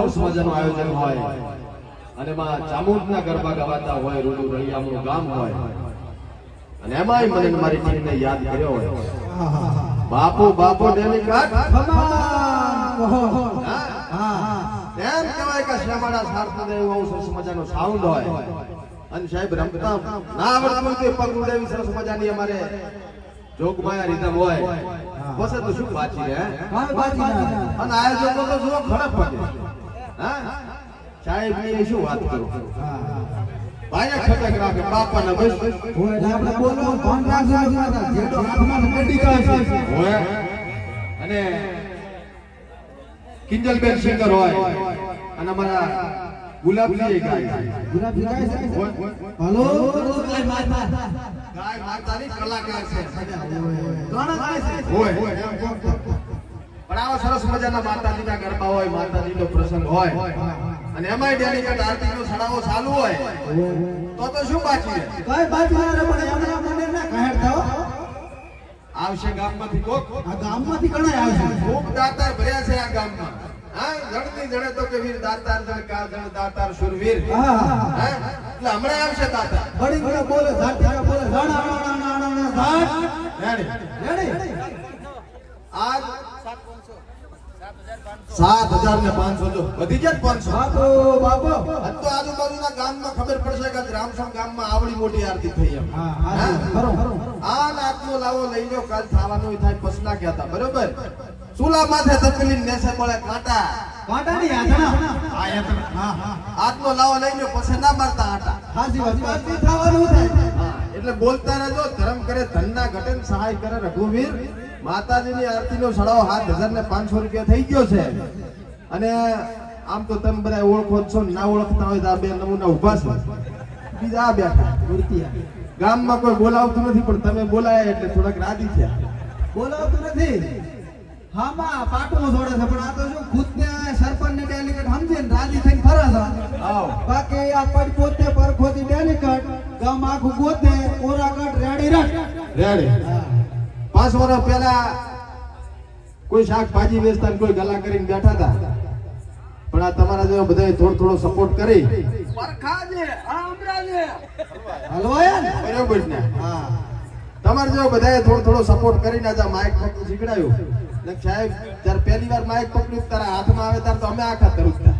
સરસ મજાનું આયોજન હોય અને માં ચામુંડના ગરબા ગવાતા હોય, રૂડુ રળિયામણું ગામ હોય અને એમાંય મને મારી ટીમને યાદ કર્યો હોય. બાપુ બાપુ ડેલી કાટ એમ કહેવાય કે શ્યામાળા સારથને એવું સરસ મજાનો સાઉન્ડ હોય અને સાહેબ રમતા ના આવડતું તો પગ ઉડાવી સરસ મજાની અમારે જોગમાયા રીતમ હોય બસ તો શું બાચી રહે અને આયોજકો તો જો ખરાબ પડે. હા સાહેબ ની શું વાત કરું ભાઈ ખટક રાખે બાપાના બસ આપણે બોલો ફોન રાખજો જેડો હાથમાં કડી કાઢે હોય અને કિંજલબેન સિંગર હોય અને અમારા ગુલાબજી ગાય ગુલાબજી ગાય છે. હાલો ગાય માતાની કલાકાર છે હોય પણ આવા સરસ મજાના માતાજીના ગરબા હોય, માતાજીનો પ્રસંગ હોય અને એમાંય ડેલિકેટ આરતીનો સડાવો ચાલુ હોય તો શું બાકી રહે? કઈ બાકી ના રહે પણ એમને મને ના કહેર થાઓ આવશે ગામમાંથી કોક, આ ગામમાંથી ઘણા આવશે ખૂબ દાતાર ભર્યા છે આ ગામમાં. હા જણતી જણે તો કે વીર દાતાર જણ કા જણ દાતાર શુરવીર. હા એટલે હમણાં આવશે દાતાર બડી બડી બોલે ઝાડ બોલે ઝાડ ઝાડ રેડી આજ 7,500 જો વધી જાય 500. બાપો બાપો તો આજુબાજુના ગામમાં ખબર પડશે કે રામસણ ગામમાં આવડી મોટી આરતી થઈ એમ. હા ખરો આ નાતનો લાવો લઈ લો, કાલ થવાનું થાય પસના કહેતા બરોબર. ચૂલા માથે તપેલી નેસે મળે કાંટા કાંટાની યાતના આ યાતના આટલો લાવો લઈ લો પછી ના મારતા આટા. હાજી વાત થવાનું થાય એટલે બોલતા રહેજો. ધર્મ કરે ધનના ઘટે ને સહાય કરે રઘુવીર. માતાજીની આરતીનો સડાવો 7,500 રૂપિયા થઈ ગયો છે અને આમ તો તમે બધા ઓળખો છો ના ઓળખતા હોય તો આ બે નમૂના ઉભા છે, બીજા આ બેઠા મૂર્તિયા. ગામમાં કોઈ બોલાવતું નથી પણ તમે બોલાયા એટલે થોડાક રાજી થયા. બોલાવતું નથી હામાં પાટવું જોડે છે પણ આ તો શું ખુદને સરપંચ ને ડેલિકેટ સમજે ને રાજી થઈને ફરે છે. બાકી આ પડ પોતે પરખોથી ડેલિકેટ ગામ આખું ગોતે ઓરાગઢ રેડી રેડી 5 વર્ષ પહેલા કોઈ શાકભાજી વેચતા કોઈ ગલા કરીને બેઠા હતા પણ આ તમારા જેવા બધાએ થોડો સપોર્ટ કરી બરોબર ને. તમારા જેવા બધાએ થોડો સપોર્ટ કરીને આજે માઇક પકડું શીખડાયું. સાહેબ જ્યારે પહેલી વાર માઇક પકડ્યું તારા હાથમાં આવે ત્યારે તો અમે આખા તરુકતા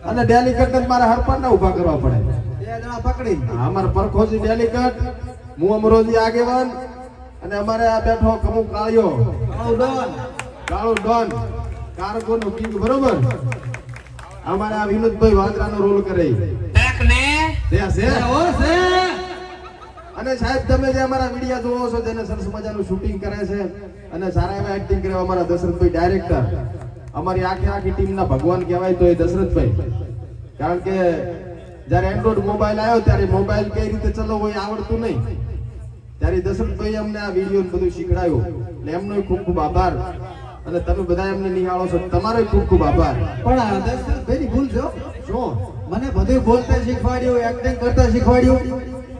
અને ડેલિકેટ મારા હરપાર ના ઉભા કરવા પડે. 2 જણા પકડી અમારા પરખોજી ડેલિકેટ, હું અમરોજી આગેવાન અને અમારે આ બેઠો કમુ કાળિયો કાળો ડોન કાર્ગો નો કિંગ બરોબર. અમારે આ વિનોદભાઈ વાદરાનો રોલ કરે અને સાહેબ તમે જે અમારા વિડિયા જોવો છો જેને સરસ મજાનું શૂટિંગ કરે છે અને સારા એવા એક્ટિંગ કરે અમારા દશરથભાઈ ડાયરેક્ટર. અમારી આખી ટીમના ભગવાન કહેવાય તો એ દશરથભાઈ. કારણ કે જ્યારે એન્ડ્રોઇડ મોબાઈલ આવ્યો ત્યારે મોબાઈલ કઈ રીતે ચલાવવો એ આવડતું નહીં, ત્યારે દશરથભાઈ અમને આ વિડીયો બધું શીખડાયું. એટલે એમનો ખૂબ આભાર અને તમે બધા એમને નિહાળો છો, તમારો ખૂબ આભાર. પણ દશરથભાઈની ભૂલ છે શું મને બધું બોલતા શીખવાડ્યું, એક્ટિંગ કરતા શીખવાડ્યું.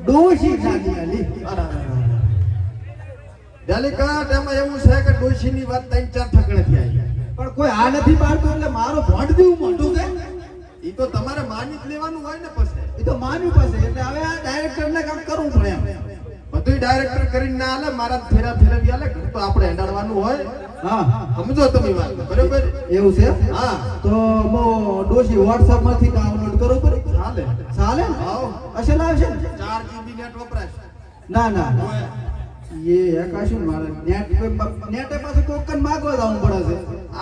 ડોશી જાગી આલી ડેલિકેટ એમાં એવું છે કે ડોશીની વાત 3-4 ઠકણેથી આવી પણ કોઈ આ નથી પાડતું એટલે મારો ભોંડ દેવું મોટું છે. ઈ તો તમારે માની જ લેવાનું હોય ને. પછી એ તો માન્યું પાસે એટલે હવે આ ડાયરેક્ટરને કામ કરવું પડે એમ. બધું ડાયરેક્ટર કરીને ના હાલે, મારા ફેરવી હાલે તો આપણે હેડાડવાનું હોય. હા સમજો તમે વાત બરોબર. એવું છે. હા તો મો ડોશી WhatsApp માંથી ડાઉનલોડ કરો પર ચાલે ચાલે આવ અસલ આવશે 4 GB નેટ વપરાશ. ના એ એકાશું મારે નેટ પાસે કોકન માંગવા જવું પડે છે.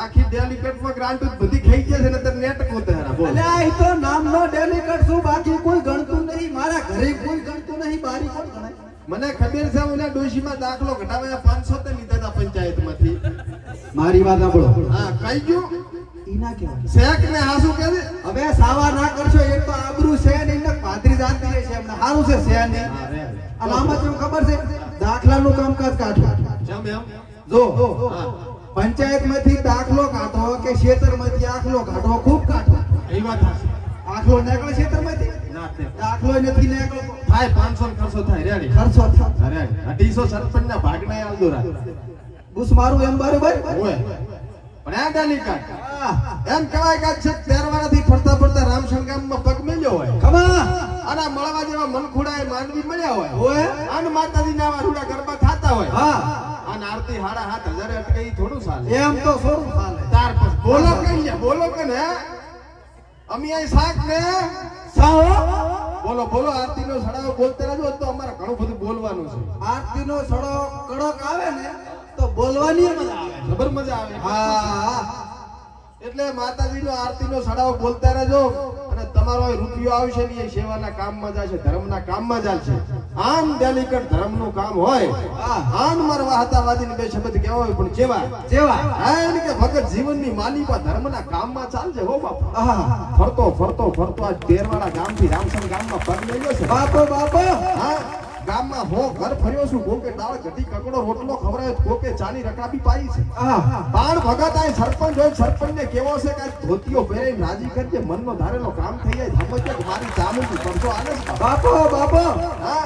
આખી ડેલિકેટ માં ગ્રાન્ટ બધી ખાઈ ગયા છે ને તો નેટ કોતે હરા બોલ. અલ્યા ઈ તો નામનો ડેલિકેટ શું બાકી કોઈ ગણતું નહીં. મારા ઘરે કોઈ ગણતું નહીં. બારી કોણ ગણાય? મને ખબર છે ઓલા ડોશીમાં દાખલો ઘટાવ્યા 500 તે લીધા હતા પંચાયતમાંથી. મારી વાત સાંભળો. હા કઈ ગયું ઈ ના કહેવાય. શેક ને હાસુ કે છે હવે સાવા ના કરશો. એક તો આબરૂ છે ને એને પાદરી જાણતી રહે છે. એમને સારું છે ને અને આમાં કેમ ખબર છે દાખલાનું કામકાજ કાઢો. જમ એમ જો પંચાયત માંથી દાખલો કાઢો કે ક્ષેત્રમાંથી આખલો કાઢો, ખૂબ કાઢો. એ વાત હશે. આખલો નીકળે ક્ષેત્રમાંથી ના તે દાખલો નથી નીકળતો. થાય 500 ને ખર્ચો થાય રેડી ખર્ચો થાય. રેડી 250 સરપંચ ના ભાગના આલ દોરા બુસ મારું એમ બરોબર ઓય પણ આ ડાલીકાટ હા. એમ કહેવાય કે છેક તેરવાડાથી ફરતા ફરતા રામસણ ગામમાં પગ મેલ્યો હોય ખમા અને મળવા જેવા મનખુડા એ માંડવી મળ્યા હોય ઓય અને માતાજીના આવા રૂડા ગરબા થાતા હોય હા અને આરતી 7,500 અટકે ઈ થોડું ચાલે એમ તો થોડું ચાલે. તાર પછી બોલો કઈ લે બોલો કે ને અમે અહીં શાક ને સાવો બોલો બોલો આરતી નો સડાવો બોલતા રહેજો તો અમારે ઘણું બધું બોલવાનું છે આરતી નો સડો કડક આવે ને તો બોલવાની મજા આવે. જબર મજા આવે હા એટલે માતાજીનો આરતીનો સડાવો બોલતા રહેજો અને તમારો એ રૂપિયો આવશે ને એ સેવાના કામમાં જશે ધર્મના કામમાં જશે આમ ડેલિકેટ ધર્મનું કામ હોય આમ મારવા હતાવાદીને બે શબ્દ કહેવા હોય પણ જેવા જેવા હા એને કે ભગત જીવનની માલિકા ધર્મના કામમાં ચાલજે હો બાપુ આહા ફરતો ફરતો ફરતો આ તેરવાડા ગામથી રામસણ ગામમાં પગ મેલ્યો છે બાપો બાપો હા ગામમાં હો ઘર ફર્યો છું કોકે દાળ ઘટી કકડો રોટલો ખવડાવ્યો કોકે ચાની રકાબી પાઈ છે આહા બાણ ભગત આ સરપંચ હોય સરપંચને કેવો છે કે ધોતીઓ પહેરીને રાજી કરજે મનનો ધારેલો કામ થઈ જાય સમજે કે મારી ચામુંડી પરસો આલે છે બાપો બાપો હા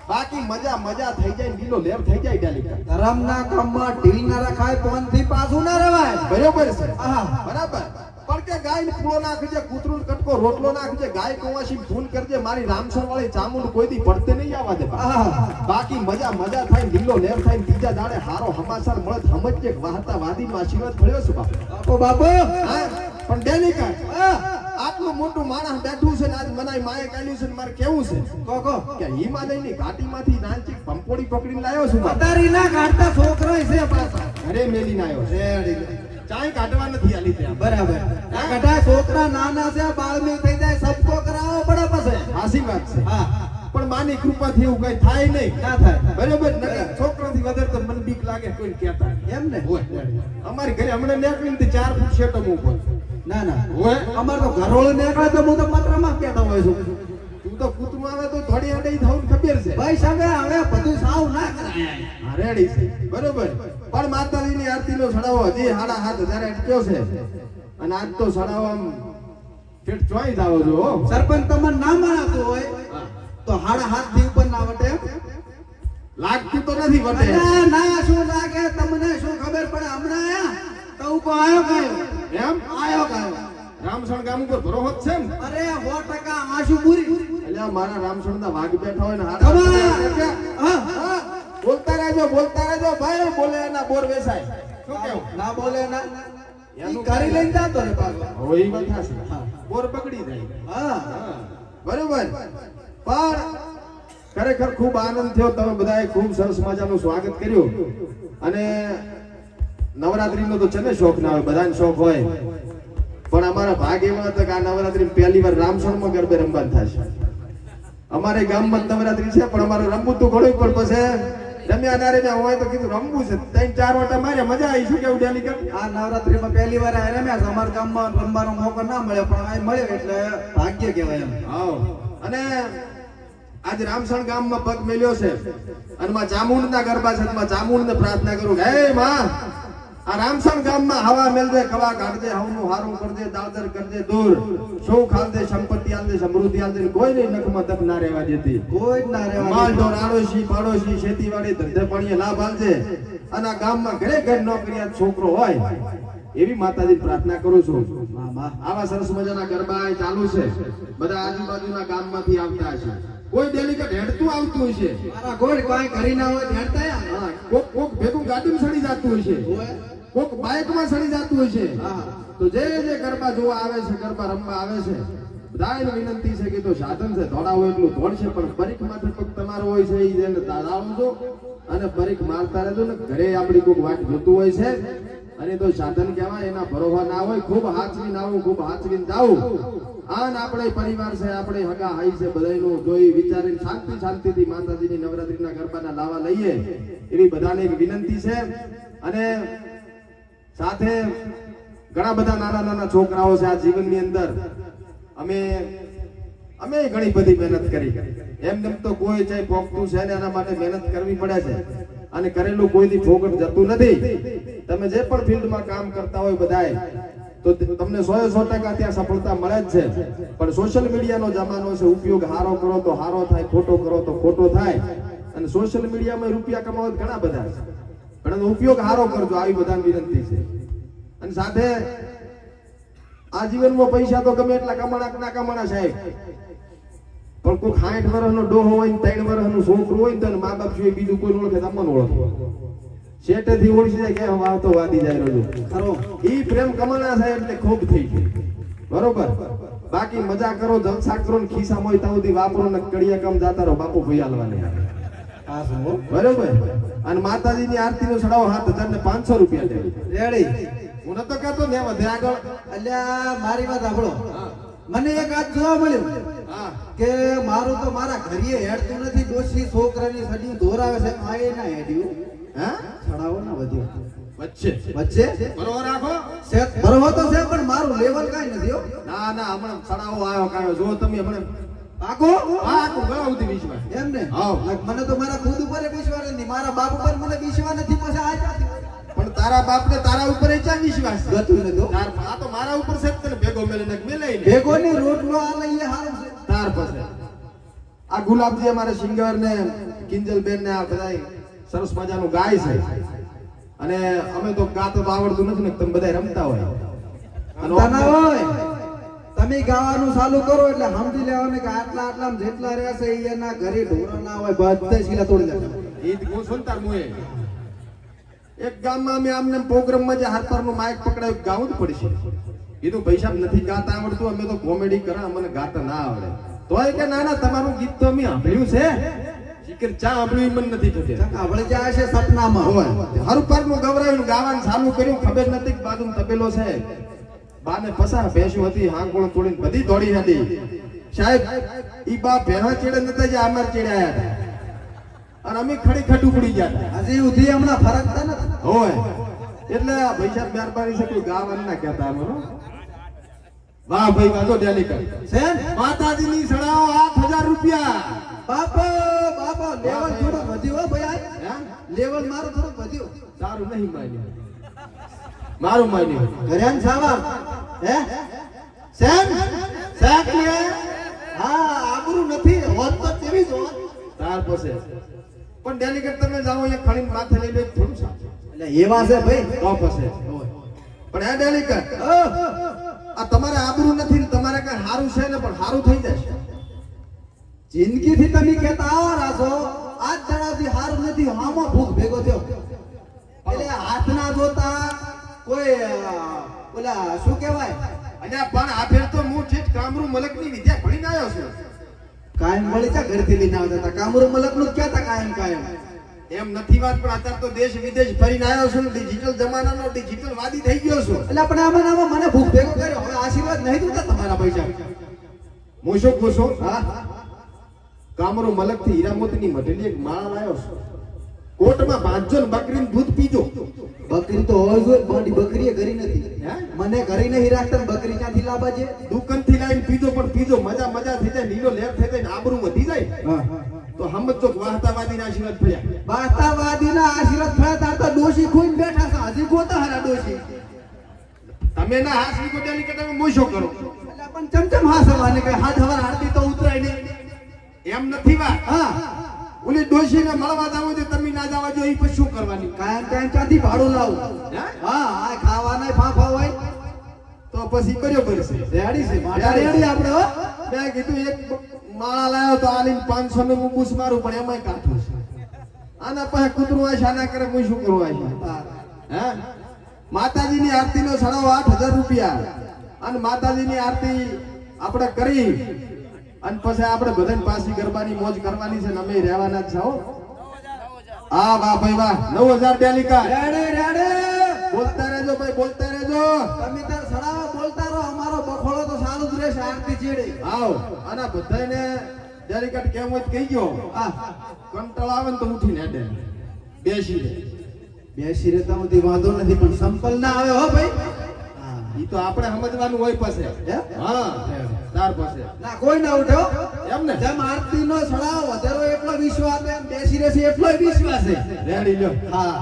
બાકી મજા મજા થઈ જાય લીલો લેર થઈ જાય ડાલી ધરમના કામમાં ઢીલ ના રખાય પોન થી પાછું ના રવાય. બરોબર છે આહા બરાબર પણ કે ગાયને પૂળો નાખજે કૂતરું કટકો રોટલો નાખજે ગાય કુવાસી ફૂન કરજે મારી રામસર વાળી ચામુંડ કોઈ દી પડતે નહીં આવવા દે આહા બાકી મજા મજા થાય લીલો લેર થાય બીજા દાડે હારો હમાસર મળે સમજજે કે વાહતા વાદીમાં આશીર્વાદ મળ્યો છે બાપુ બાપો હા પણ ડેલિકેટ હા આટલું મોટું માણસ બેઠું છે ને આજ મનાઈ માએ કાઢ્યું છે ને મારે કેવું છે કોકો કે હિમાલયની ઘાટીમાંથી નાનચીક પંપોડી પકડીને લાવ્યો છું બાપુ. પતારી ના કાઢતા છોકરો છે પાછા ઘરે મેલીને આવ્યો છે રેડી ચાય કાઢવા નથી આલી ત્યાં બરાબર આ કઢા છોકરા નાના છે બાળમી થઈ જાય સબકો કરાવો પડે પછી હાસી વાત છે હા પણ માની કૃપાથી એવું કઈ થાય નહીં ના થાય બરોબર નકર છોકરાથી વધારે તો મને બીક લાગે કોઈ કહેતા એમ ને હોય અમારી ઘરે હમણાં નીકળીને તે 4 ફૂટ શેટો મૂકો ના ના હોય અમાર તો ઘરોળ નીકળે તો હું તો પત્રમાં કહેતો હોય છું તું તો કૂતરું આવે તો થોડી આડે થવું ખબર છે ભાઈ સાહેબ હવે બધું સાવ ના કરાય હા રેડી છે બરોબર પણ માતાજીની આરતીનો સડાવો હજી 7,500 અટક્યો છે અને આજ તો સડાવો આમ ફેટ ચોઈ જાવો છો હો. સરપંચ તમને ના માનતું હોય હા. તો 7.5 થી ઉપર ના વટે લાગતું તો નથી વટે ના ના શું લાગે તમને શું ખબર પડે હમણાં આયા તો ઉકો આયો કાયો એમ આયો કાયો રામસણ ગામ ઉપર ભરોહો જ છે ને અરે 100% આંસુ પૂરી એટલે આ મારા રામસણના વાઘ બેઠા હોય ને ખબર હા હા, બોલતા રહેજો ભાઈ બોલે એના બોર વેસાય શું કેવું ના બોલે ના એનું કરી લઈને જાતો રે પાછો હોય ઈ વાત છે બોર બગડી જાય હા હા, બરોબર પણ ખરેખર ખૂબ આનંદ થયો તમે બધાએ ખૂબ સરસ મજાનું સ્વાગત કર્યું અને નવરાત્રીનો તો છે ને શોખ ના હોય બધાને શોખ હોય પણ અમારા ભાગ એવા હતા કે આ નવરાત્રી પહેલી વાર રામસણમાં ગરબે રમવાનું થશે અમારે ગામમાં જ નવરાત્રી છે પણ અમારે રમવું તો ઘણું પણ પછી રમ્યા ના રમ્યા હોય તો કીધું રમવું છે 3-4 વાટા માર્યા મજા આવી શું કેવું ડેલી કર આ નવરાત્રીમાં પહેલી વાર આ રમ્યા છે અમારા ગામમાં રમવાનો મોકો ના મળ્યો પણ આ મળ્યો એટલે ભાગ્ય કહેવાય એમ હા અને આજ રામસણ ગામમાં પગ મેલ્યો છે અને માં ચામુંડના ગરબા છે માં ચામુંડને પ્રાર્થના કરું હે માં આ રામસણ ગામમાં હવા મેલજે કવા કાઢજે હવનું હારું કરજે દાદર કરજે દૂર સુખ આલજે સંપત્તિ આલજે સમૃદ્ધિ આલજે કોઈ નહીં નખમાં તક ના રહેવા દેતી કોઈ જ ના રહેવા માલ ઢોર આડોશી પાડોશી ખેતીવાડી ધંધે પાણીએ લાભ આલજે અને આ ગામમાં ઘરે ઘર નોકરિયાત છોકરો હોય એવી માતાજી પ્રાર્થના કરું છું આવા સરસ મજાના ગરબા ચાલુ છે બધા આજુબાજુના ગામમાંથી આવતા છે કોઈ ડેલિકેટ હેડતું આવતું હોય છે મારા ગોળ કોઈ કરી ના હોય ધ્યાનતા હા, કોક ભેગું ગાડીમાં સડી જતું હોય છે હોય કોક બાઇકમાં સડી જતું હોય છે હા તો જે ગરબા જોવા આવે છે ગરબા રમવા આવે છે બધાને વિનંતી છે કે તો સાધન છે દોડાવો એટલું દોડશે પણ પરીખ માથે પગ તમારો હોય છે ઈ જેને દાદાવજો અને પરીખ મારતા રહેજો ને ઘરે આપણી કોક વાટ જોતું હોય છે અને તો સાધન કહેવાય એના ભરોસા ના હોય ખૂબ હાચવીને આવું ખૂબ હાચવીને જાવું આન આપણે પરિવાર છે આપણે હગા હાઈ છે બધાયનું જોઈ વિચારીને શાંતિથી માતાજીની નવરાત્રીના ગરબાના લાવા લઈએ એવી બધાને એક વિનંતી છે અને સાથે ઘણા બધા નાના છોકરાઓ છે આ જીવનની અંદર અમે ઘણી બધી મહેનત કરી એમ તો કોઈ ચાહે પોકતું છે ને એના માટે મહેનત કરવી પડે છે અને કરેલું કોઈથી ફોકટ જતું નથી તમે જે પણ ફિલ્ડમાં કામ કરતા હોય બધાએ તો તમને 100% ત્યાં સફળતા મળે જ છે પણ સોશિયલ મીડિયાનો જમાનો છે ઉપયોગ હારો કરો તો હારો થાય ખોટો કરો તો ખોટો થાય અને સોશિયલ મીડિયામાં રૂપિયા કમાવા ઘણા બધા છે પણ એનો ઉપયોગ હારો કરજો આવી બધાની વિનંતી છે અને સાથે આજીવનમાં પૈસા તો ગમે એટલા કમાણા કે ના કમાણા સાહેબ, પણ કોઈ 60 વર્ષનો ડોહો હોય ને 3 વર્ષનું છોકરું હોય ને તો મા બાપ સિવાય બીજું કોઈ ઓળખે તમને ઓળખે શેઠેથી ઓળખી જાય કે હવે આ તો વાદી જાય રહ્યો ખરો. ઈ પ્રેમ કમાણા સાહેબ એટલે ખૂબ થઈ ગયું બરોબર. બાકી મજા કરો, જલસા કરો ને ખિસ્સા મોય ત્યાં સુધી વાપરો ને કડિયા કામ જાતા રહો, બાપુ ભઈ હાલવાની બરોબર. અને માતાજીની આરતી નો ચડાવો 7500 રૂપિયા દે રેડી. હું નતો કહેતો ને વધે આગળ. અલ્યા મારી વાત સાંભળો, મને એક આજ જોવા મળ્યું કે મારું તો મારા ઘરે હેડતું નથી, ડોશી છોકરાની સડી દોરાવે છે, આ એ ના હેડ્યું. હા ચડાવો ના વધ્યો વચ્ચે વચ્ચે બરોબર રાખો સેટ બરોબર તો છે, પણ મારું લેવલ કાઈ નથી હો. ના ના હમણાં ચડાવો આવ્યો કાયો જો તમે હમણાં પાકો પાકો ગળા ઉધી વિશ્વાસ એમ ને. હા મને તો મારા ખુદ ઉપર વિશ્વાસ નથી, મારા બાપ ઉપર મને વિશ્વાસ નથી, પછી આ જાતી પણ તારા બાપને તારા ઉપર એ ચા વિશ્વાસ ગતું નથી. આ તો મારા ઉપર છે તને ભેગો મેલીને મેલાઈને ભેગો ની રોટલો આ લઈએ હારું છે. તાર પાસે આ ગુલાબજી અમારે સિંગર ને કિંજલ બેન ને આ બધા સરસ મજાનું ગાય છે, અને અમે તો ગાતો તો આવડતું નથી ને તમે બધા રમતા હોય. રમતા ના હોય, તમે ગાવાનું ચાલુ કરો એટલે સમજી લેવાનું કે આટલા આટલા જેટલા રહેશે એના ઘરે ઢોરા ના હોય, બધા શીલા તોડી નાખે. ઈ હું સુનતાર મોએ એક ગામમાં અમે આમને પ્રોગ્રામમાં જે હારપારનું માઇક પકડાયું ગાવું જ પડશે. કીધું પૈસા નથી ગાતા આવડતું, અમે તો કોમેડી કરા, અમને ગાતા ના આવડે. તોય કે ના ના તમારું ગીત તો અમે સાંભળ્યું છે, શીકર ચા સાંભળ્યું મને નથી ખબર. આપણે જાય છે સપનામાં હોય હારપારનું ગવરાયું ગાવાનું ચાલુ કર્યું, ખબર નથી કે બાજુમાં તપેલો છે. બાને પસા ભેંસું હતી, હાંકોળ તોડીને બધી દોડી હતી સાહેબ. ઈ બા ભેહા ચેડે નતા જે અમાર ચેડે આયા હતા, અને અમે ખડી ખડું પડી ગયા હજી ઉધી હમણાં ફરક થાય ને હોય. એટલે પૈસા મહેરબાની છે ગાવાનું ના કહેતા અમને. વાહ ભાઈ વાંધો ડેલી કર છે માતાજીની સડાવો 8000 રૂપિયા. બાપો બાપો લેવલ થોડું વધ્યું હો ભાઈ. લેવલ મારું થોડું વધ્યું. સારું નહીં માન્યું, મારું માન્યું ઘરેન સાવાર હે સેમ સાકલે. હા આબરૂ નથી હોત તો કેવી જો તાર પાસે પણ ડેલિકેટ તમે જાઓ એ ખણીને માથે લઈ લે થોડું સાચું એટલે એવા છે ભાઈ તો પાસે. પણ આ ડેલિકેટ આ તમારે આબરૂ નથી ને તમારે કઈ સારું છે ને પણ સારું થઈ જશે. જિંદગીથી તમે કહેતા આવો રાસો આજ દડાથી હારું નથી, હામાં ભૂખ ભેગો થયો એટલે હાથ ના જોતા કોઈ ઓલા શું કહેવાય. અને પણ આ ફેર તો હું ઠીક કામરૂ મલકની વિદ્યા ભણીને આવ્યો છું. કાયમ મળી જા ઘરથી લઈને આવતા હતા, કામરૂ મલક નું કહેતા કાયમ કાયમ એમ નથી વાત, પણ અત્યારે તો દેશ વિદેશ ફરીને આવ્યો છું, ડિજિટલ જમાનાનો ડિજિટલ વાદી થઈ ગયો છું. એટલે આપણે આમાં મને ભૂખ ભેગો કર્યો. હવે આશીર્વાદ નહીં જોતા તમારા પૈસા. હું શું પૂછો હા કામરૂ મલક થી હીરામોતીની મઢેલી એક માળ આવ્યો છું. કોટમાં બાંધજો ને બકરીનું દૂધ પીજો. બકરી તો હોય જ, બાડી બકરીએ ઘરી નથી. મને ઘરી નહીં રાખતા, બકરી ક્યાંથી લાવવા છે? દુકાનથી લાવીને પીજો, પણ પીજો મજા મજા થઈ જાય, લીલો લેર થઈ જાય ને આબરૂ વધી જાય. તો સમજો કે વાહતાવાદીના આશીર્વાદ ફળ્યા. વાસ્તવવાદીના આશીર્વાદ થયા તાર તો ડોશી ખોઈને બેઠા છે, હજી ગોતા હારા ડોશી. તમે ના હાસની કોટાલી કે તમે મોશો કરો એટલે પણ ચમચમ હાસવાની કે હાથ હવાર આરતી તો ઉતરાય નહીં. એમ નથી વાત. હા ઓલી ડોશીને મળવા જાવ તો તમે ના જાવા જો, એ પછી શું કરવાની? કાયમ કાયમ ક્યાંથી ભાડું લાવું? હા આ ખાવાના ફાફા હોય તો પછી બરોબર છે. રેડી છે મારા રેડી આપણે હો. મેં કીધું એક માળા લાવ્યો તો આલીને 500 ને હું બૂસ મારું, પણ એમાંય કાઠું છે. આના પાસે કૂતરું આશા ના કરે, હું શું કરું આશા? હે માતાજીની આરતીનો સડાવો 8000 રૂપિયા. અને માતાજીની આરતી આપણે કરી અને પછી આપણે બધાને પાછી ગરબાની મોજ કરવાની છે ને અમે રહેવાના જ છો. હા વાહ ભાઈ વાહ. 9000 ડેલિકા રેડી રેડી. બોલતા રહેજો ભાઈ, બોલતા રહેજો. તમે તાર સડાવો બોલતા રહો, અમારો બખોળો તો સારું જ રહેશે આરતી ચેડે. આવ આના બધાને ડેલિકેટ કેમ હોય કહી ગયો. હા કંટાળો આવે ને તો ઉઠીને હેડે બેસી રહે. બેસી રહેતા સુધી વાંધો નથી, પણ સંપલ ના આવે હો ભાઈ. ઈ તો આપણે સમજવાનું હોય પાસે. હા તાર પાસે ના કોઈ ના ઉઠો એમ ને. જેમ આરતી નો સડાવો વધારો એટલો વિશ્વાસ એમ બેસી રહેશે એટલો વિશ્વાસ છે. રેડી લ્યો. હા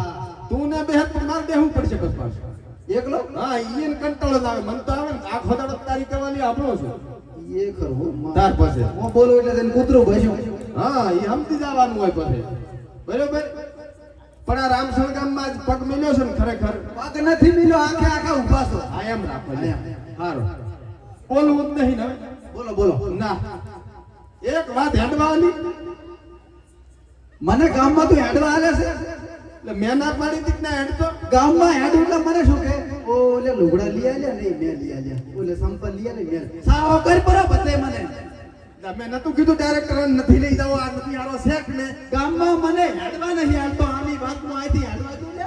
તું ને બેહત પણ માર બેહવું પડશે બસ પાછું. એકલો હા ઈયન કંટાળો જ આવે. મન તો આવે ને આખો દાડો તારી કરવાની આપણો છું. એ ખરું તાર પાસે હું બોલું એટલે તેને કૂતરું ભસ્યું. હા ઈ સમજી જવાનું હોય પાસે. બરોબર. પણ આ રામસણ ગામમાં જ પગ મેલ્યો છે ને ખરેખર પગ નથી મિલ્યો, આખે આખા ઊભા છો. આ એમ રાખો સારું બોલવું જ નહીં ને બોલો બોલો. ના એક વાત હેડવાની મને ગામમાં તું હેડવા આલે છે? એટલે મેં ના પાડી હતી કે ના હેડતો ગામમાં હેડ એટલે મને શું કે ઓલે લુગડા લઈ આલ્યા નહીં મેં લઈ આલ્યા, ઓલે સંપલ લઈ આલ્યા મેં. સાવ કર પરો બતે મને. મેં નતું કીધું ડાયરેક્ટર નથી લઈ જાવ આ નથી આરો શેખ ને ગામમાં મને હેડવા નહીં આલતો, આની વાતમાં આથી હેડવા દઉં લે.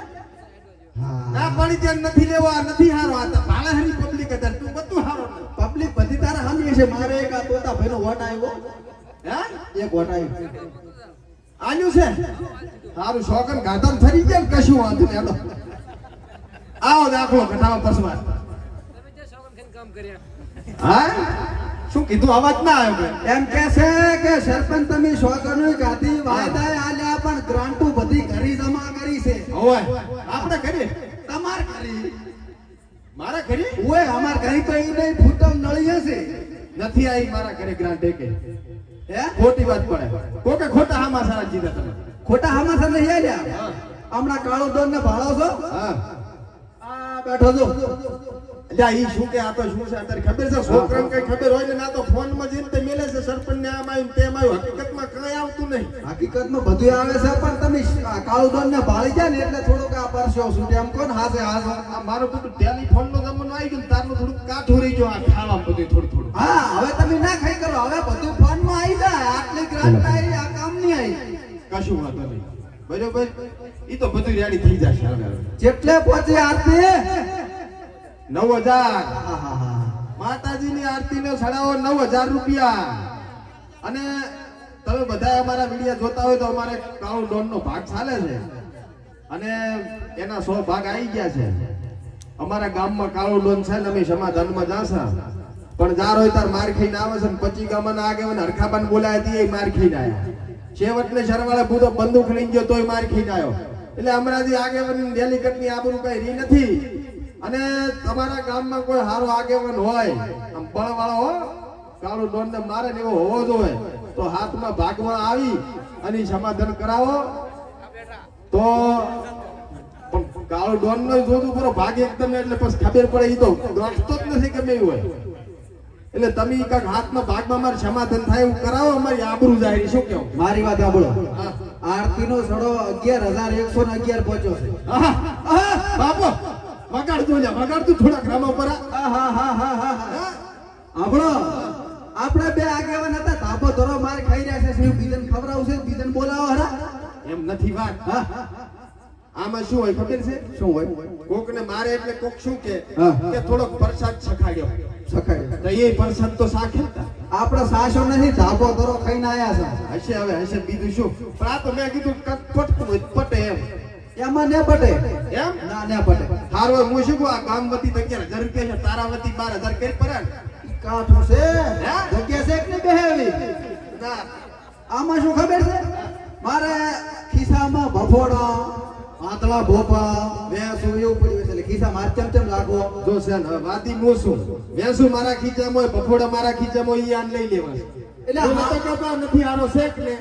ના પાડી ત્યાં નથી લેવો આ નથી હારો આ તો ભાળાહરી પબ્લિક હતા તું બધું હારો પબ્લિક બધી તારા હામી છે. મારે એક આ તોતા ભાઈનો વોટ આવ્યો, હે એક વોટ આવ્યો. આલ્યું છે સારું શોકન ગાધન ફરી ગયા ને કશું વાંધો નહીં હાલો આવો દાખલો ઘટાવા પસવા હા શું કીધું અવાજ ના આવ્યો એમ કે છે કે સરપંચ તમે શોકનો ગાદી વાયદાએ આલ્યા પણ ગ્રાન્ટુ બધી ઘરી જમા કરી છે. ઓય આપણે કરીએ તમાર ઘરી મારા ઘરે ઓય અમાર ઘરી તો ઈ નહીં ફૂટમ નળી હશે. નથી આવી મારા ઘરે ગ્રાન્ટ કે હે ખોટી વાત પડે કોકે ખોટા હામાં સારા જીધા તમે ખોટા હામાં નહીં આલ્યા. હમણાં કાળો દોન ને ભાળો છો? હા આ બેઠો છો. અલ્યા ઈ શું કે આ તો શું છે અત્યારે ખબર છે છોકરાને કઈ ખબર હોય ને ના તો ફોન માં જઈને તે મેલે છે સરપંચ ને આમ આવ્યું તેમ આવ્યું હકીકતમાં કઈ આવતું નહીં. હકીકતમાં બધું આવે છે પણ તમે કાળો દોન ને ભાળી જાય ને એટલે થોડુંક આ પરસો શું એમ કોણ હાસે હાસે. આ મારું બધું ટેલિફોન નો જમાનો આવી ગયો ને તારનું થોડું કાઠું રહી ગયું આ ખાવા બધું થોડું થોડું. હા હવે તમે ના ખાઈ કરો, હવે બધું ફોન માં આવી જાય. આટલી ગ્રાન્ટ આવી આ કામ નહીં આવી. કશું વાંધો નહીં બરોબર ઈ તો બધું રેડી થઈ જશે હવે. જેટલે પહોંચી આરતી 9000 માતાજીની આરતી નો સડાવો 9000 રૂપિયા. અને તમે બધા અમારા વિડીયો જોતા હોય તો અમારે કાળુ ડોન નો ભાગ ચાલે છે અને એના 100 ભાગ આવી ગયા છે. અમારા ગામમાં કાળુ ડોન છે ને અમે સમાધાનમાં જાશા પણ જાર હોય તાર માર ખાઈને આવે છે ને 25 ગામના આગેવાન હરખાબાન બોલાય હતી એ માર ખાઈને આવ્યા. છેવટને શરવાળે પૂરો બંદૂક લઈને ગયો તોય માર ખાઈને આવ્યો. એટલે અમરાજી આગેવાન ડેલિકેટ ની આબરૂ કઈ રી નથી. અને તમારા ગામમાં કોઈ હારો આગેવાન હોય આમ બળવાળો હો કાળુ ડોન ને મારે ને એવો હોવો જોઈએ તો હાથમાં ભાગમાં આવી અને સમાધાન કરાવો તો પણ કાળુ ડોન નો જોતું પૂરો ભાગ એકદમ એટલે પછી ખબર પડે ઈ તો દોડતો જ નથી ગમે એવું હોય. એટલે તમે કાક હાથમાં ભાગમાં મારે સમાધાન થાય એવું કરાવો અમારી આબરૂ જાય શું કેવું. મારી વાત સાંભળો. આરતી નો સડો 11111 પહોંચ્યો છે. બાપો વગાડતો લે વગાડતું થોડાક રામા પર આપણો આપણે બે આગેવાન હતા ધાબો ધરો માર ખાઈ રહ્યા છે. શું બીજન ખવરાવશે બીજન બોલાવો હરા એમ નથી વાત. આમાં શું હોય ખબર છે શું હોય? કોક ને મારે એટલે કોક શું કે હા. થોડોક પ્રસાદ છખાડ્યો સખાય તો એ પ્રસાદ તો સાખે આપડે સાસો નથી ધાબો ધરો ખાઈને આયા છે. હશે હવે હશે બીજું શું પણ આ તો મેં કીધું પટતું હોય પટે એમ એમાં ને પટે એમ ના ને પટે. હારો હું શું કહું આ ગામ વતી 11000 રૂપિયા છે તારા વતી 12000 કરી પડે કાઠું છે હે? જગ્યા છે કે નહીં બેહેવી? ના આમાં શું ખબર છે? મારે ખિસ્સામાં ભફોડા આતળા ભોપા ભેંસું એવું પડ્યું છે એટલે ખિસ્સા માર ચમચમ લાગો. જો છે ને વાતી મોસું વેસું મારા ખીચામાં હોય બફોડા મારા ખીચામાં હોય ઈ આન લઈ લેવા એટલે એટલે તો કપા નથી આનો શેક ને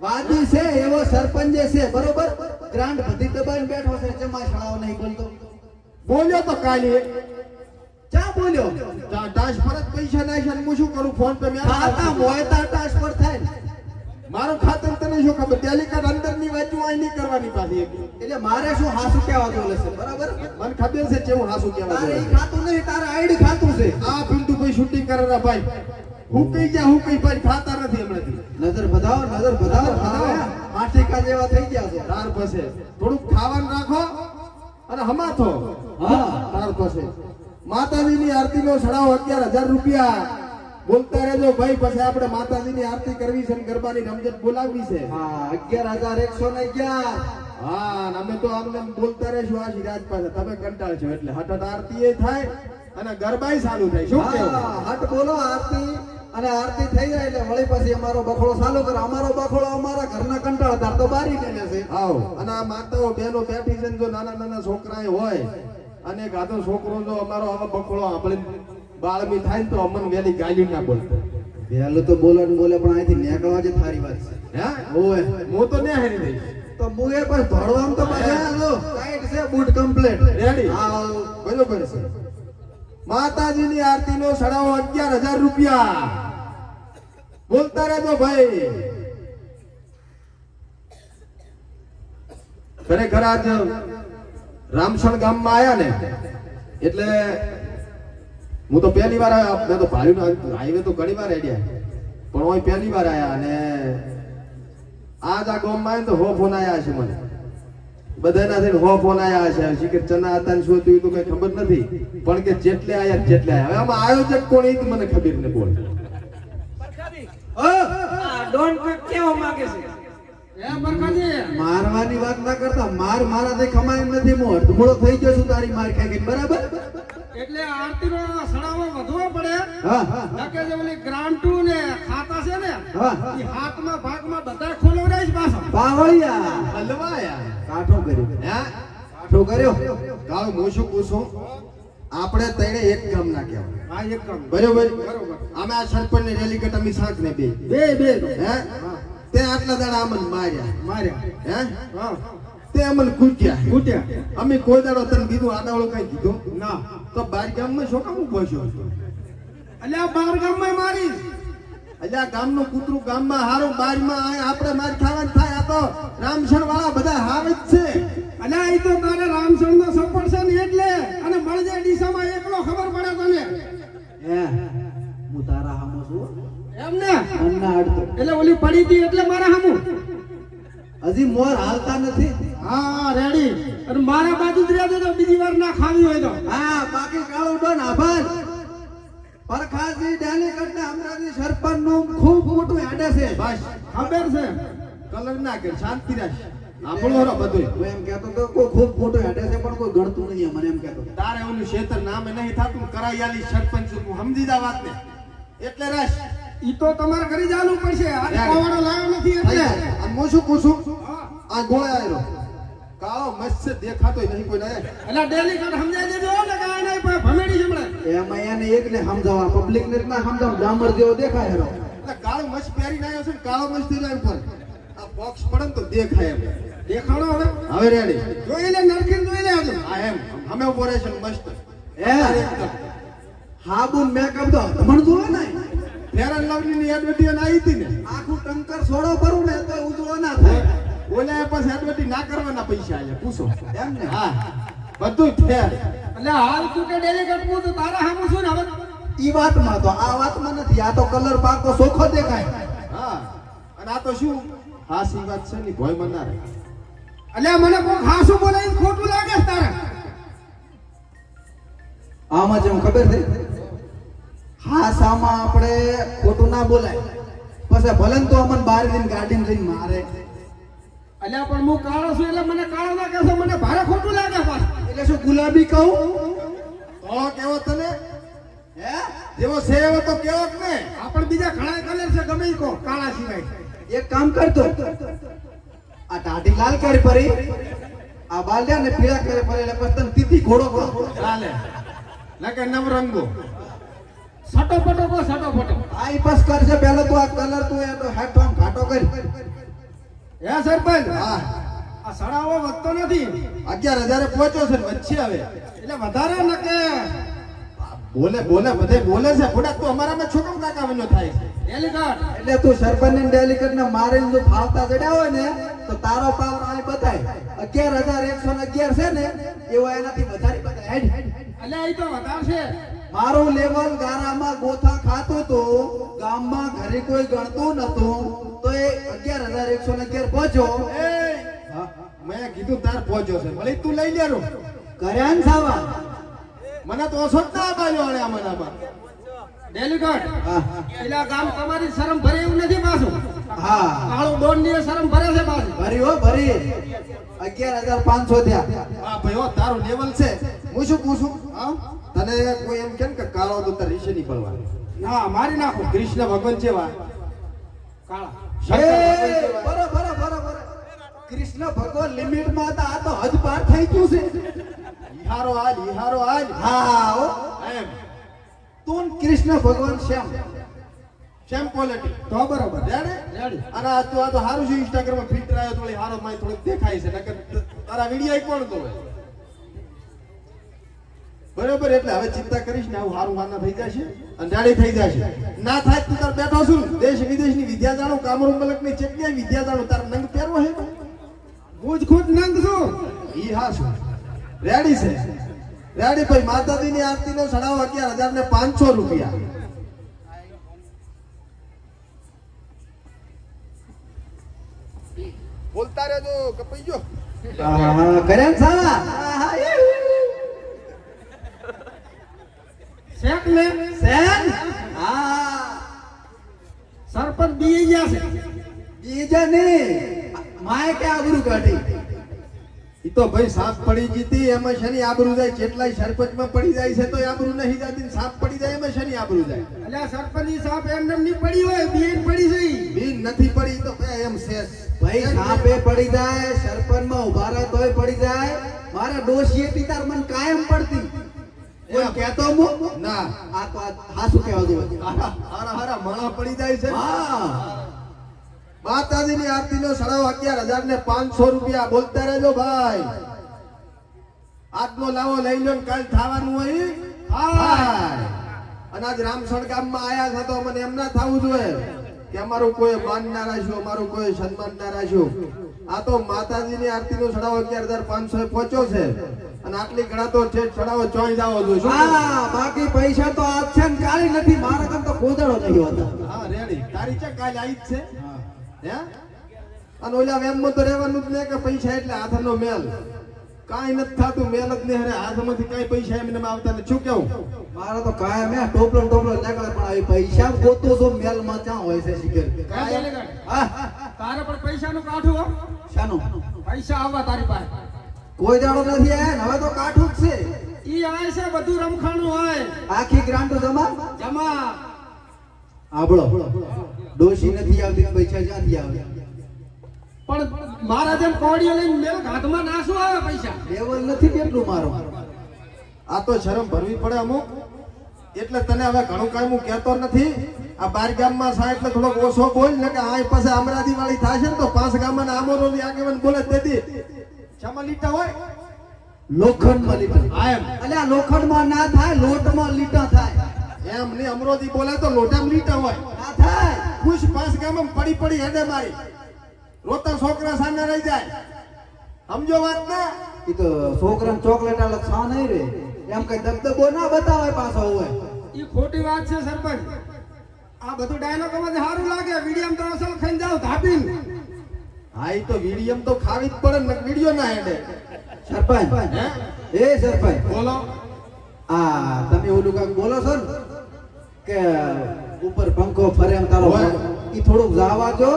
વાદી છે એવો સરપંચ છે બરોબર. ગ્રાન્ટ બધી દબાઈને બેઠો છે જમા શાળાઓ નહીં બોલતો. બોલ્યો તો કાલે ચા બોલ્યો ટાસ પર જ પૈસા નાખ્યા હું શું કરું ફોન પે મેં ખાતા મોયતા ટ્રાન્સફર થાય ને. મારું ખાતર તને શું ખબર ડેલિકેટ અંદરની વાંચું આ નહીં કરવાની પાછી એટલે મારે શું હાસુ કહેવા જોલે છે બરાબર. મને ખબર છે કેવું હાસું કહેવા તારે ઈ દે ખાતું નહીં, તારે આઈડી ખાતું છે. આ પિન્ટુ ભાઈ શૂટિંગ કરેલા ભાઈ હું કઈ ગયા હું કઈ ભાઈ ખાતા નથી હમણાંથી નજર બધાવો નજર બધાવો બધાવો. આઠિકા જેવા થઈ ગયા છો. તાર પાસે થોડુંક ખાવાનું રાખો અને હમાથો હા તાર પાસે માતાજીની આરતી નો સડાવો 11000 રૂપિયા. બોલતા રહેજો ભાઈ પછી આપણે માતાજીની આરતી કરવી છે અને ગરબાની રમઝટ બોલાવવી છે. હા 11111. હા અને અમે તો આમને બોલતા રહેશું આ સિરાજ પાસે તમે કંટાળશો એટલે હઠ આરતી એ થાય અને ગરબાય ચાલુ થાય શું કેવું હા હટ બોલો આરતી અને આરતી થઈ જાય એટલે વળી પછી અમારો બખડો ચાલુ કરે. અમારો બખડો અમારા ઘરના કંટાળતા તો બારી ગયેલા છે. આવ અને આ માતાઓ બહેનો બેઠી છે ને જો નાના નાના છોકરા હોય અને ગાધો છોકરો જો અમારો આવા બખડો સાંભળીને બાળમી થાય ને તો અમન વેલી ગાલ્યું ના બોલતો વહેલું તો બોલે ને બોલે પણ અહીંથી નીકળવા જ થારી વાત છે. હે ઓય હું તો ને હેરી દઈશ તો મુએ પર ધોળવામ તો બધા લો ટાઈટ છે બૂટ કમ્પ્લીટ રેડી હા બરોબર છે માતાજીની આરતીનો સડાવો 11,000 રૂપિયા બોલતા રહેજો ભાઈ ખરેખર આજ રામસણ ગામમાં આયા ને એટલે હું તો પહેલી વાર આવ્યો મેં તો ભાડ્યું હાઈવે તો ઘણી વાર આડ્યા પણ હું પહેલી વાર આયા અને આજ આ ગામમાં આવ્યા તો હો ફોન આયા છે મને બધાના થઈને હો ફોન આયા છે શીખર ચના હતા ને શું થયું તો કઈ ખબર નથી પણ કે જેટલે આયા જેટલે આયા હવે આમાં આયોજક કોણ એ મને ખબર ને બોલ ડોન કેવો માંગે છે એ બરકાજી મારવાની વાત ના કરતા મારાથી ખમાય એમ નથી હું અડધમોળો થઈ ગયો છું તારી માર ખાઈ ગઈ બરાબર એટલે આરતીનો સડાવો વધવો પડે હા હા નકે જે ઓલી ગ્રાન્ટુ ને ખાતા છે ને હા ઈ હાથમાં ભાગમાં બધા ખોલવડાય છે પાછો પાવળિયા હલવાયા કાઠો કર્યો હે કાઠો કર્યો કાળ હું શું પૂછું આપણે તઈને એક ગામ ના કહેવાય હા એક કામ બરોબર બરોબર અમે આ સરપંચ ની રેલીગટ અમે શાંત ને બે બે હે તે આટલા દાડા અમને માર્યા માર્યા હે હા તે અમને કૂટ્યા ફૂટ્યા અમે કોઈ દાડો તને કીધું આડાવાળું કઈ કીધું ના તો બાર ગામમાં શું કામ ઉભો છો એટલે આ બાર ગામમાં મારી એટલે આ ગામનું કૂતરું ગામમાં હારું બારમાં આય આપણે માર ખાવાનું થાય આ તો રામસણ વાળા બધા હાવે જ છે એટલે ઈ તો તારે રામસણ નો સપોર્ટ છે ને એટલે અને મળજે ડીસામાં એકલો ખબર પડે તને હે હું તારા હામો છું એમ ને અન્ના અડતો એટલે ઓલી પડી હતી એટલે મારા હામું હજી મોર હાલતા નથી હા રેડી અને મારા બાજુ જ રહેજો તો બીજી વાર ના ખાવી હોય તો હા બાકી કાળો ડોન આભાર પરખાજી ડેલીગઢના અમરાજી સરપંચ નું ખૂબ મોટું હેડે છે બસ ખબર છે કલર ના કર શાંતિ રાખ આપણો હરો બધું હું એમ કહેતો તો કોઈ ખૂબ મોટું હેડે છે પણ કોઈ ગણતું નહીં મને એમ કહેતો તારે ઓલું ક્ષેત્ર નામે નહીં થાતું કરાયાલી સરપંચ તું સમજી જા વાત ને એટલે રસ ઈ તો તમારે ઘરે જવાનું પડશે આજે યાર. કોવાડો લાવ્યો નથી એટલે અને હું શું પૂછું હા. આ ગોળે આયરો કાળો મસ્ત દેખાતો નહીં કોઈ ના એટલે ડેલી કર સમજાઈ દેજો ને કે આ નહીં પણ ભમેડી જમણે એમાં એને એકને સમજાવવા પબ્લિક ને ના સમજાવ ડામર જેવો દેખાય હેરો એટલે કાળો મસ્ત પહેરીને આવ્યો છે ને કાળો મસ્ત થઈ જાય ઉપર આ બોક્સ પડે ને તો દેખાય એમ દેખાડો હવે હવે રેડી જોઈ લે નરખીને જોઈ લે આજે આ એમ અમે ઓપરેશન મસ્ત એ હાબુન મેકઅપ તો ધમણ જોવે ને ફેર એન્ડ લવલી ની એડવર્ટાઈઝ આવી હતી ને આખું ટંકર છોડો ભરું ને તો ઉજળો ના થાય ઓલા પછી એડવર્ટાઈઝ ના કરવાના પૈસા આલ્યા પૂછો એમ ને હા બધું ફેર એટલે હાલ તું કે ડેલી કટવું તો તારા હામું શું ને હવે ઈ વાતમાં તો આ વાતમાં નથી આ તો કલર પાકો સોખો દેખાય હા અને આ તો શું હાસી વાત છે ની ભોય મનારે એટલે મને કોઈ ખાસું બોલાય ખોટું લાગે છે તારે આમાં જેમ ખબર છે હા સામા આપણે ખોટું ના બોલાય પછી ભલે ને તો અમન બાર દિન ગાડીને જઈને મારે એટલે પણ હું કાળો છું એટલે મને કાળો ના કહેશો મને ભારે ખોટું લાગે પાછું એટલે શું ગુલાબી કહું તો કેવો તને હે જેવો છે એવો તો કેવો જ ને આપણ બીજા ઘણા કલર છે ગમે ઈ કો કાળા સિવાય એક કામ કરતો આ ટાટી લાલ કરી પરી આ બાલ્યા ને પીળા કરી પરી એટલે પછી તને તીતી ઘોડો કહો ચાલે નકે નવરંગો સટોપટો કો સટોપટો આ ઈ બસ કરશે પહેલા તો આ કલર તું એ તો હેઠો આમ ઘાટો કરી હે સરપંચ હા આ સડાવો વધતો નથી 11,000 પહોંચ્યો છે ને વચ્ચે આવે એટલે વધારે ન કે બોલે બધે બોલે છે ફોડા તું અમારામાં છોકમ કાકાવનો થાય છે ડેલીગઢ એટલે તું સરપંચ ને ડેલીગેટ ને મારીને જો ફાવતા ચડ્યા હોય ને તો તારો પાવર અહીં બતાય 11,111 છે ને એવો એનાથી વધારે બતાય હેડ એટલે ઈ તો વધારે છે મારું લેવલ ગારામાં ગોથા ખાતું તો ગામમાં ઘરે કોઈ ગણતું નતું તો એ 11,111 પહોંચ્યો એ મેં કીધું તાર પહોંચ્યો છે ભલે તું લઈ લે રો કર્યા ને સાવા મને તો ઓછો જ ના અપાયો આણે આમાં ડેલીગઢ હા એટલે આ ગામ તમારી શરમ ભરે એવું નથી પાછું હા કાળું ડોન ની શરમ ભરે છે પાછું ભરી હો ભરી 11,500 થયા હા ભાઈ હો તારું લેવલ છે હું શું પૂછું હા તને કોઈ એમ કેમ કે કાળો તો તાર રીશે નહીં પડવાનું હા મારી નાખો કૃષ્ણ ભગવાન જેવા કાળા શંકર ભગવાન જેવા. બરોબર કૃષ્ણ ભગવાન લિમિટ માં હતા આ તો હદ પાર થઈ ગયું છે ઈહારો આજ હા હો એમ તું કૃષ્ણ ભગવાન શ્યામ સેમ ક્વોલિટી તો બરોબર રેડી અને આ તો સારું છે ઇન્સ્ટાગ્રામ માં ફિલ્ટર આવ્યો થોડી હારો માં થોડું દેખાય છે નકર તારા વિડિયો કોણ તો હોય બરોબર એટલે હવે ચિંતા કરીશ ને આવું સારું વાના થઈ જશે અને રેડી થઈ જશે ના થાય તું તાર બેઠો છું દેશ વિદેશની વિદ્યા જાણો કામરૂ મલકની ચેટલી વિદ્યા જાણો તાર નંગ પહેરવો હે હું જ ખુદ નંગ છું ઈ હા શું રેડી છે રેડી ભાઈ માતાજીની આરતીનો ચડાવો 11,500 રૂપિયા બોલતા રહેજો કપાઈ ગયો કર્યા સાલા શેક ને સેન હા સરપંચ બી ગયા છે બીજા ને માય કે આબરૂ કાઢી ઈ તો ભાઈ સાપ પડી જીતી એમાં શની આબરૂ જાય જેટલાય સરપંચમાં પડી જાય છે તો આબરૂ નહીં જાતી ને સાપ પડી જાય એમાં શની આબરૂ જાય અલ્યા સરપંચ સાહેબ એમને નહીં પડી હોય બીએન પડી છે બી નથી પડી તો એમ શેષ ભાઈ સાપે પડી જાય સરપંચ માં ઉભા રહે તોય પડી જાય મારા ડોશીએ પિતાર મન કાયમ પડતી કોઈ કહેતો હું ના આ તો હાસુ કહેવા દો હારા હારા માળા પડી જાય છે હા માતાજીની આરતીનો ચડાવો 11,500 રૂપિયા બોલતા રહેજો ભાઈ આજનો લાવો લઈ લો ને કાલ થવાનું હોય હાય અને આજ રામસણ ગામમાં આયા છે તો મને એમ ના થવું જોઈએ કે અમારું કોઈ માન ના રાખ્યું અમારું કોઈ સન્માન ના રાખ્યું આ તો માતાજીની આરતીનો ચડાવો 11,500 પહોંચ્યો છે અને આટલી ઘણા તો છે ચડાવો ચોઈ જાવો જોઈએ શું હા બાકી પૈસા તો આજ છે ને કાલે નથી મારા કામ તો કોદળો નહીં હોતો હા રેડી તારી છે કાલ આવી જ છે હે અને ઓલા વેમમાં તો રહેવાનું જ ને કે પૈસા એટલે હાથનો મેલ કાઈ નથી થાતું મેલ જ ને હરે હાથમાંથી કાઈ પૈસા એમને આવતા ને શું કેવું મારા તો કાયમ હે ટોપલો નીકળે પણ આ પૈસા ગોતો તો મેલ માં ક્યાં હોય છે શિખર હા તારે પણ પૈસાનું કાઠું હો શાનું પૈસા આવવા તારી પાસે કોઈ દાડો નથી આયા હવે તો કાઠું જ છે ઈ આય છે બધું રમખાણું હોય આખી ગ્રાન્ટો જમા જમા આબળો ડોશી નથી આવતી પૈસા ક્યાંથી આવે પણ મારા જેમ કોડીઓ લઈને મેલ હાથમાં નાસું આવે પૈસા લેવલ નથી કેટલું મારો આ તો શરમ ભરવી પડે અમુક એટલે તને હવે ઘણું કાંઈ હું કહેતો નથી આ 12 ગામમાં સા એટલે થોડોક ઓછો બોલ ને કે આ પાસે અમરાદી વાળી થાશે ને તો 5 ગામમાં આમોરોની આગેવાન બોલે તેથી શામાં લીટા હોય લોખંડમાં લીટા આ એમ અલ્યા લોખંડમાં ના થાય લોટમાં લીટા થાય એમ ને અમરોદી બોલે તો લોટામાં લીટા હોય ના થાય ખુશ 5 ગામમાં પડી પડી હેડે મારી રોતા છોકરા સામે રહી જાય સમજો વાત ને ઈ તો છોકરાને ચોકલેટ આલો છા નહીં રે એમ કઈ દબદબો ના બતાવે પાછો હોય ઈ ખોટી વાત છે સરપંચ આ બધું ડાયલોગ માં સારું લાગે વિડીયો તો અસલ ખાઈ જાવ ધાપીન હા ઈ તો વિડીયમ તો ખાવી જ પડે ને વિડીયો ના હેડે સરપંચ હે એ સરપંચ બોલો આ તમે ઓલું કાક બોલો છો ને કે ઉપર પંખો ફરે એમ તારો હોય. ઈ થોડુંક જાવા જો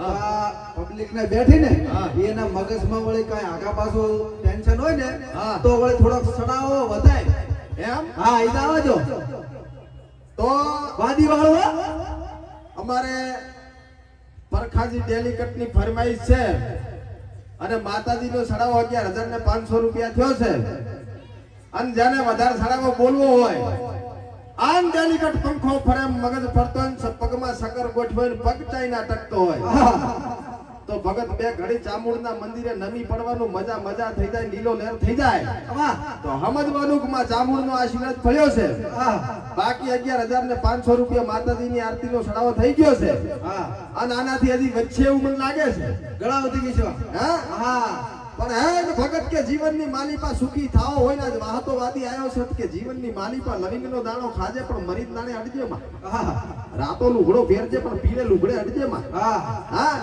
હા. પબ્લિક ને બેઠી ને હા. એના મગજમાં વળી કઈ આગા પાછું ટેન્શન હોય ને હા. તો વળી થોડોક સડાવો વધાય એમ હા ઈ જાવા જો તો વાદી વાળો અમારે પરખાજી ડેલિકેટની ફરમાઈશ છે અને માતાજીનો સડાવો 11,500 રૂપિયા થયો છે અને જેને વધારે સડાવો બોલવો હોય આન ડેલિકેટ પંખો ફરે મગજ ફરતો હોય ને પગમાં સકર ગોઠવાય ને પગ ચાઈના ટકતો હોય તો ભગત બે ઘડી ચામુંડના મંદિરે નમી પડવાનું મજા થઈ જાય લીલો લહેર થઈ જાય તો સમજવાનું કે માં ચામુંડનો આશીર્વાદ ફળ્યો છે બાકી 11,500 રૂપિયા માતાજીની આરતીનો સડાવો થઈ ગયો છે અને આનાથી હજી વચ્ચે એવું મને લાગે છે ગળા વધી ગઈ છે હા હા પણ હે ને ભગત કે જીવનની માલિપા સુખી થાઓ હોય ને વાહતો વાદી આવ્યો છે કે જીવનની માલિપા લવિંગનો દાણો ખાજે પણ મરીદ દાણે અડજે માં રાતો લુગડો ફેરજે પણ પીળે લુગડે અડજે માં હા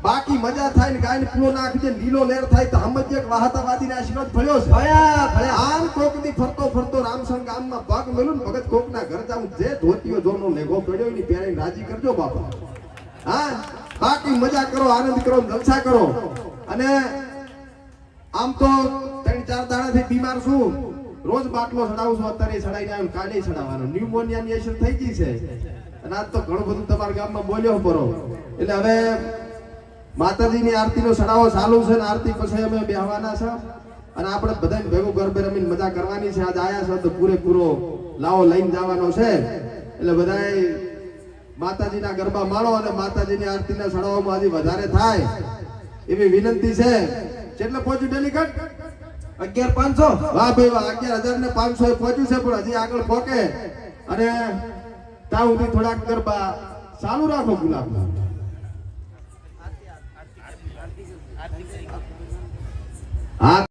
બાકી મજા થાય ને ગાય ને પૂરો નાખજે લીલો લહેર થાય તો સમજે કે વાહતાવાદી આશીર્વાદ ફળ્યો છે આમ કોકની ફરતો રામસણ ગામમાં પગ મેલું ને ભગત કોકના ઘર જાઉં જે ધોતીઓ જોનો લેગો પડ્યો એની પહેરીને રાજી કરજો બાપા હા બાકી મજા કરો આનંદ કરો જલસા કરો અને આમ તો 3-4 દાડાથી બીમાર છું રોજ બાટલો ચડાવું છું અત્યારે ચડાઈને આવ્યો કાલે ચડાવવાનો ન્યુમોનિયાની અસર થઈ ગઈ છે અને આજ તો ઘણું બધું તમારા ગામમાં બોલ્યો પરો એટલે હવે માતાજીની આરતીનો ચડાવો ચાલુ છે ને આરતી પછી અમે બેહવાના છે અને આપણે બધાને ભેગું ગરબે રમીને મજા કરવાની છે આજ આયા છે તો પૂરેપૂરો લાવો લઈને જવાનો છે એટલે બધાય માતાજીના ગરબા માણો અને માતાજીની આરતીના સળાઓમાં હજી વધારે થાય એવી વિનંતી છે. કેટલે પહોંચ્યું ડેલિકેટ? 11,500. વાહ ભાઈ વાહ, 11,500 એ પહોંચ્યું છે, પણ હજી આગળ પહોંચે અને ત્યાં સુધી થોડાક ગરબા ચાલુ રાખો. ગુલાબ હા